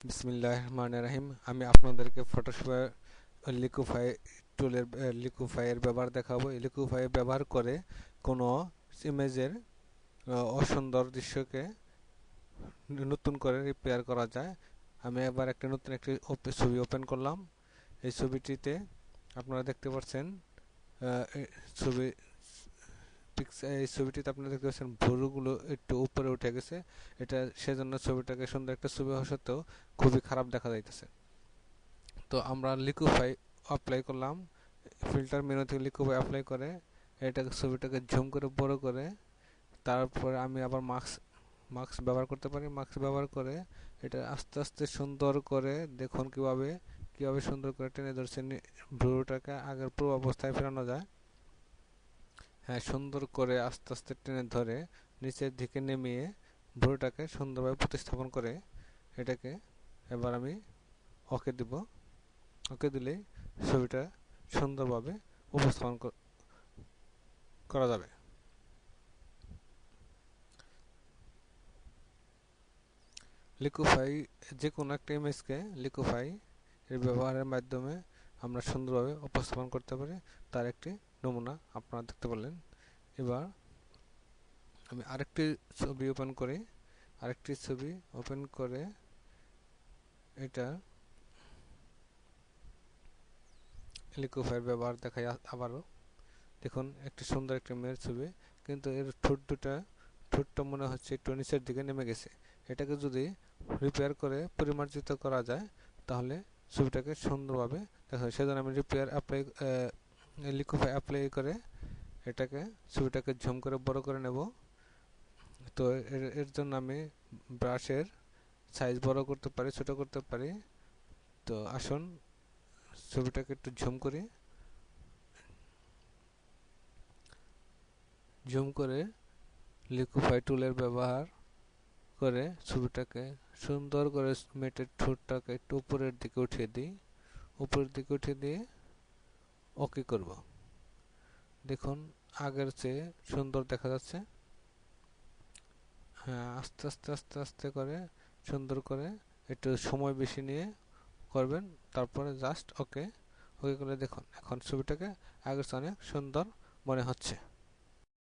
বিসমিল্লাহির রহমানির রহিম। আমি আপনাদেরকে ফটোশপে লিকুইফাই টুলের লিকুইফাইয়ের ব্যবহার দেখাবো। এই লিকুইফাই ব্যবহার করে কোনো ইমেজের অসুন্দর দৃশ্যকে নতুন করে রিপেয়ার করা যায়। আমি এবার নতুন একটি ছবি ওপেন করলাম। এই ছবিটিতে আপনারা দেখতে পাচ্ছেন এই ছবি এই ছবিটিতে আপনারা দেখতে পাচ্ছেন ভুরুগুলো একটু উপরে উঠে গেছে। এটা সেজন্য ছবিটাকে সুন্দর একটা ছবি হওয়া সত্ত্বেও খুবই খারাপ দেখা যাইতেছে। তো আমরা লিকুইফাই অ্যাপ্লাই করলাম, ফিল্টার মেনু থেকে লিকুইফাই অ্যাপ্লাই করে এটাকে ছবিটাকে ঝুম করে বড় করে তারপরে আমি আবার মাস্ক ব্যবহার করতে পারি। মাস্ক ব্যবহার করে এটা আস্তে আস্তে সুন্দর করে দেখুন কিভাবে সুন্দর করে টেনে ধরছে ভ্রুটাকে আগের পূর্ব অবস্থায় ফেরানো যায়। হ্যাঁ, সুন্দর করে আস্তে আস্তে টেনে ধরে নিচের দিকে নেমিয়ে ভ্রুটাকে সুন্দরভাবে প্রতিস্থাপন করে এটাকে এবার আমি ওকে দিব। ওকে দিলেই ছবিটা সুন্দরভাবে উপস্থাপন করা যাবে। লিকুইফাই যে কোনো একটা ইমেজকে লিকুইফাই এর ব্যবহারের মাধ্যমে আমরা সুন্দরভাবে উপস্থাপন করতে পারি, তার একটি নমুনা আপনারা দেখতে পারলেন। এবার আমি আরেকটি ছবি ওপেন করে এটা লিকুইফাইয়ের ব্যবহার দেখাই আবারও। দেখুন একটি সুন্দর একটি মেয়ের ছবি, কিন্তু এর ঠোঁটটা মনে হচ্ছে একটু নিচের দিকে নেমে গেছে। এটাকে যদি রিপেয়ার করে পরিমার্জিত করা যায় তাহলে ছবিটাকে সুন্দরভাবে দেখা যায়। সেজন্য আমি লিকুইফাই অ্যাপ্লাই করে ছবিটাকে ঝুম করে বড় করে নেব। তো এর জন্য আমি ব্রাশের সাইজ বড় করতে পারি, ছোট করতে পারি। তো আসুন ছবিটাকে একটু জুম করে লিকুইফাই টুলের ব্যবহার করে ছবিটাকে সুন্দর করে মেটের ঠোঁটটাকে একটু উপরের দিকে উঠিয়ে দিয়ে ওকে করব। দেখুন আগের চেয়ে সুন্দর দেখা যাচ্ছে। হ্যাঁ, আস্তে আস্তে আস্তে আস্তে করে সুন্দর করে একটু সময় বেশি নিয়ে করবেন। তারপরে জাস্ট ওকে করলে দেখুন এখন ছবিটাকে আগের চেয়ে অনেক সুন্দর মনে হচ্ছে।